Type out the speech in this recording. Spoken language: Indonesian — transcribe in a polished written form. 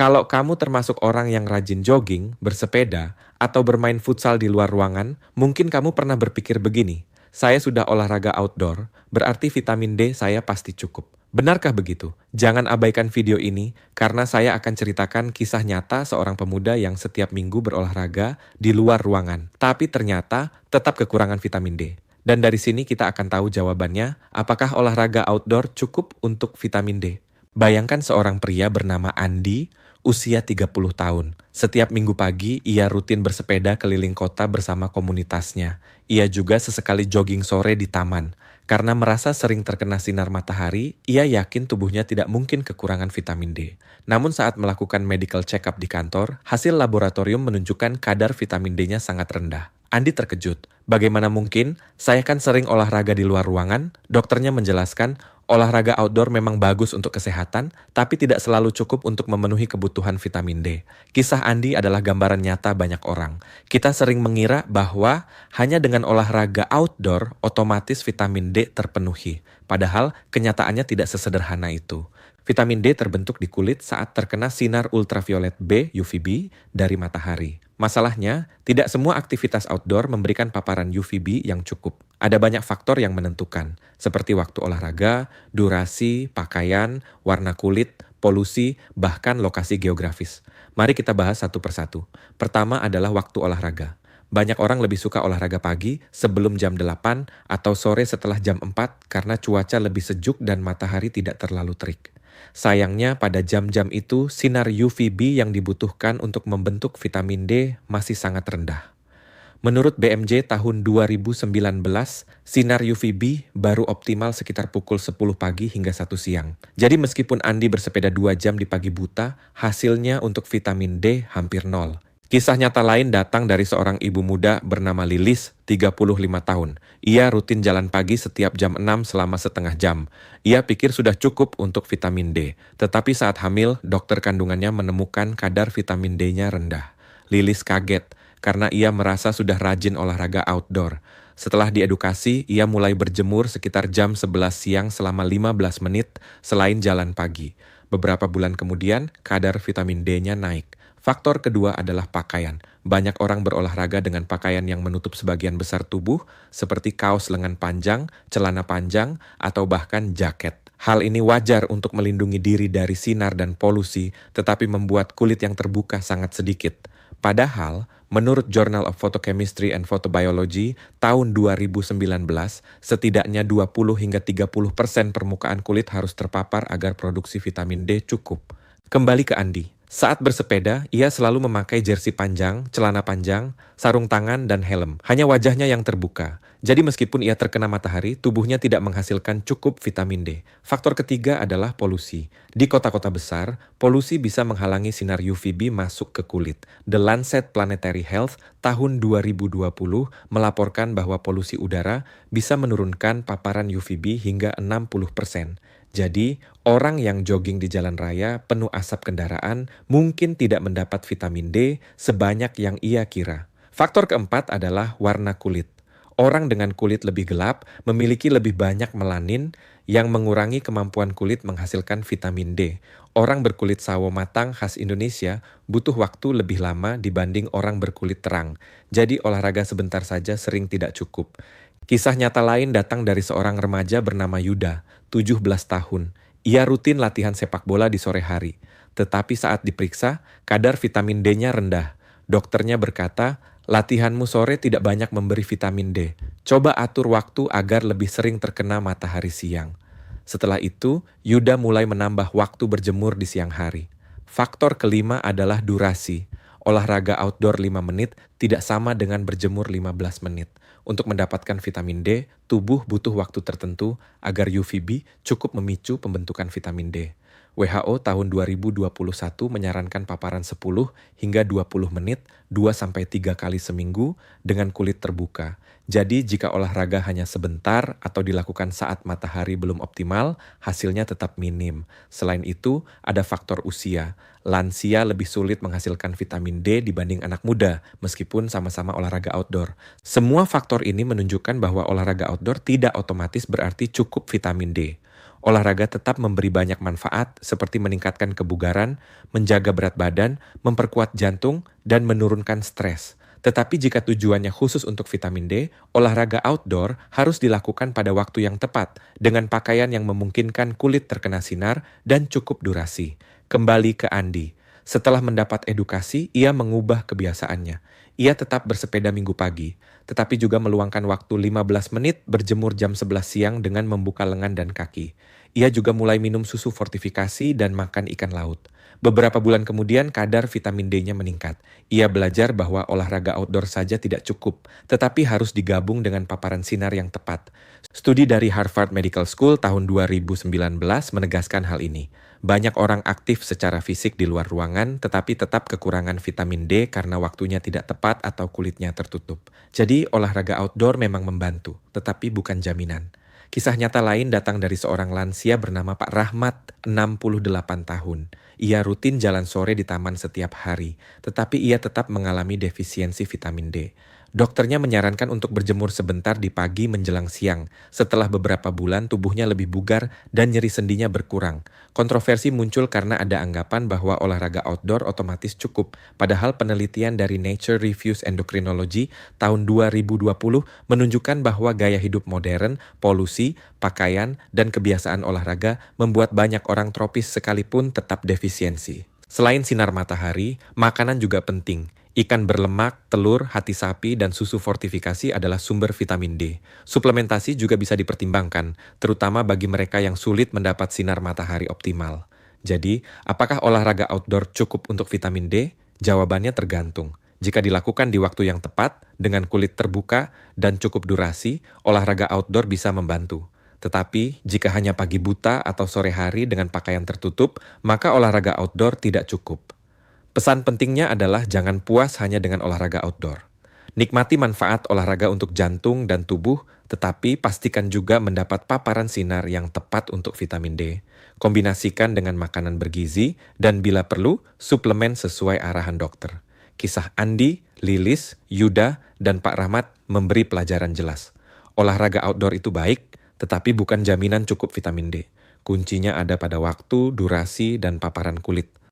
Kalau kamu termasuk orang yang rajin jogging, bersepeda, atau bermain futsal di luar ruangan, mungkin kamu pernah berpikir begini, saya sudah olahraga outdoor, berarti vitamin D saya pasti cukup. Benarkah begitu? Jangan abaikan video ini, karena saya akan ceritakan kisah nyata seorang pemuda yang setiap minggu berolahraga di luar ruangan, tapi ternyata tetap kekurangan vitamin D. Dan dari sini kita akan tahu jawabannya, apakah olahraga outdoor cukup untuk vitamin D? Bayangkan seorang pria bernama Andi, usia 30 tahun. Setiap minggu pagi, ia rutin bersepeda keliling kota bersama komunitasnya. Ia juga sesekali jogging sore di taman. Karena merasa sering terkena sinar matahari, ia yakin tubuhnya tidak mungkin kekurangan vitamin D. Namun saat melakukan medical check-up di kantor, hasil laboratorium menunjukkan kadar vitamin D-nya sangat rendah. Andi terkejut. Bagaimana mungkin? Saya kan sering olahraga di luar ruangan. Dokternya menjelaskan, olahraga outdoor memang bagus untuk kesehatan, tapi tidak selalu cukup untuk memenuhi kebutuhan vitamin D. Kisah Andi adalah gambaran nyata banyak orang. Kita sering mengira bahwa hanya dengan olahraga outdoor, otomatis vitamin D terpenuhi. Padahal kenyataannya tidak sesederhana itu. Vitamin D terbentuk di kulit saat terkena sinar ultraviolet B (UVB) dari matahari. Masalahnya, tidak semua aktivitas outdoor memberikan paparan UVB yang cukup. Ada banyak faktor yang menentukan, seperti waktu olahraga, durasi, pakaian, warna kulit, polusi, bahkan lokasi geografis. Mari kita bahas satu persatu. Pertama adalah waktu olahraga. Banyak orang lebih suka olahraga pagi sebelum jam 8 atau sore setelah jam 4 karena cuaca lebih sejuk dan matahari tidak terlalu terik. Sayangnya pada jam-jam itu sinar UVB yang dibutuhkan untuk membentuk vitamin D masih sangat rendah. Menurut BMJ tahun 2019, sinar UVB baru optimal sekitar pukul 10 pagi hingga 1 siang. Jadi meskipun Andi bersepeda 2 jam di pagi buta, hasilnya untuk vitamin D hampir nol. Kisah nyata lain datang dari seorang ibu muda bernama Lilis, 35 tahun. Ia rutin jalan pagi setiap jam 6 selama setengah jam. Ia pikir sudah cukup untuk vitamin D. Tetapi saat hamil, dokter kandungannya menemukan kadar vitamin D-nya rendah. Lilis kaget karena ia merasa sudah rajin olahraga outdoor. Setelah diedukasi, ia mulai berjemur sekitar jam 11 siang selama 15 menit selain jalan pagi. Beberapa bulan kemudian, kadar vitamin D-nya naik. Faktor kedua adalah pakaian. Banyak orang berolahraga dengan pakaian yang menutup sebagian besar tubuh, seperti kaos lengan panjang, celana panjang, atau bahkan jaket. Hal ini wajar untuk melindungi diri dari sinar dan polusi, tetapi membuat kulit yang terbuka sangat sedikit. Padahal, menurut Journal of Photochemistry and Photobiology tahun 2019, setidaknya 20 hingga 30% permukaan kulit harus terpapar agar produksi vitamin D cukup. Kembali ke Andi. Saat bersepeda, ia selalu memakai jersey panjang, celana panjang, sarung tangan, dan helm. Hanya wajahnya yang terbuka. Jadi meskipun ia terkena matahari, tubuhnya tidak menghasilkan cukup vitamin D. Faktor ketiga adalah polusi. Di kota-kota besar, polusi bisa menghalangi sinar UVB masuk ke kulit. The Lancet Planetary Health tahun 2020 melaporkan bahwa polusi udara bisa menurunkan paparan UVB hingga 60%. Jadi, orang yang jogging di jalan raya penuh asap kendaraan mungkin tidak mendapat vitamin D sebanyak yang ia kira. Faktor keempat adalah warna kulit. Orang dengan kulit lebih gelap memiliki lebih banyak melanin yang mengurangi kemampuan kulit menghasilkan vitamin D. Orang berkulit sawo matang khas Indonesia butuh waktu lebih lama dibanding orang berkulit terang. Jadi olahraga sebentar saja sering tidak cukup. Kisah nyata lain datang dari seorang remaja bernama Yuda, 17 tahun. Ia rutin latihan sepak bola di sore hari. Tetapi saat diperiksa, kadar vitamin D-nya rendah. Dokternya berkata, latihanmu sore tidak banyak memberi vitamin D. Coba atur waktu agar lebih sering terkena matahari siang. Setelah itu, Yuda mulai menambah waktu berjemur di siang hari. Faktor kelima adalah durasi. Olahraga outdoor 5 menit tidak sama dengan berjemur 15 menit. Untuk mendapatkan vitamin D, tubuh butuh waktu tertentu agar UVB cukup memicu pembentukan vitamin D. WHO tahun 2021 menyarankan paparan 10 hingga 20 menit 2-3 kali seminggu dengan kulit terbuka. Jadi jika olahraga hanya sebentar atau dilakukan saat matahari belum optimal, hasilnya tetap minim. Selain itu, ada faktor usia. Lansia lebih sulit menghasilkan vitamin D dibanding anak muda, meskipun sama-sama olahraga outdoor. Semua faktor ini menunjukkan bahwa olahraga outdoor tidak otomatis berarti cukup vitamin D. Olahraga tetap memberi banyak manfaat seperti meningkatkan kebugaran, menjaga berat badan, memperkuat jantung, dan menurunkan stres. Tetapi jika tujuannya khusus untuk vitamin D, olahraga outdoor harus dilakukan pada waktu yang tepat, dengan pakaian yang memungkinkan kulit terkena sinar dan cukup durasi. Kembali ke Andi. Setelah mendapat edukasi, ia mengubah kebiasaannya. Ia tetap bersepeda minggu pagi, tetapi juga meluangkan waktu 15 menit berjemur jam 11 siang dengan membuka lengan dan kaki. Ia juga mulai minum susu fortifikasi dan makan ikan laut. Beberapa bulan kemudian kadar vitamin D-nya meningkat. Ia belajar bahwa olahraga outdoor saja tidak cukup, tetapi harus digabung dengan paparan sinar yang tepat. Studi dari Harvard Medical School tahun 2019 menegaskan hal ini. Banyak orang aktif secara fisik di luar ruangan, tetapi tetap kekurangan vitamin D karena waktunya tidak tepat atau kulitnya tertutup. Jadi olahraga outdoor memang membantu, tetapi bukan jaminan. Kisah nyata lain datang dari seorang lansia bernama Pak Rahmat, 68 tahun. Ia rutin jalan sore di taman setiap hari, tetapi ia tetap mengalami defisiensi vitamin D. Dokternya menyarankan untuk berjemur sebentar di pagi menjelang siang. Setelah beberapa bulan, tubuhnya lebih bugar dan nyeri sendinya berkurang. Kontroversi muncul karena ada anggapan bahwa olahraga outdoor otomatis cukup. Padahal penelitian dari Nature Reviews Endocrinology tahun 2020 menunjukkan bahwa gaya hidup modern, polusi, pakaian, dan kebiasaan olahraga membuat banyak orang tropis sekalipun tetap defisiensi. Selain sinar matahari, makanan juga penting. Ikan berlemak, telur, hati sapi, dan susu fortifikasi adalah sumber vitamin D. Suplementasi juga bisa dipertimbangkan, terutama bagi mereka yang sulit mendapat sinar matahari optimal. Jadi, apakah olahraga outdoor cukup untuk vitamin D? Jawabannya tergantung. Jika dilakukan di waktu yang tepat, dengan kulit terbuka, dan cukup durasi, olahraga outdoor bisa membantu. Tetapi, jika hanya pagi buta atau sore hari dengan pakaian tertutup, maka olahraga outdoor tidak cukup. Pesan pentingnya adalah jangan puas hanya dengan olahraga outdoor. Nikmati manfaat olahraga untuk jantung dan tubuh, tetapi pastikan juga mendapat paparan sinar yang tepat untuk vitamin D. Kombinasikan dengan makanan bergizi, dan bila perlu, suplemen sesuai arahan dokter. Kisah Andi, Lilis, Yuda, dan Pak Rahmat memberi pelajaran jelas. Olahraga outdoor itu baik, tetapi bukan jaminan cukup vitamin D. Kuncinya ada pada waktu, durasi, dan paparan kulit.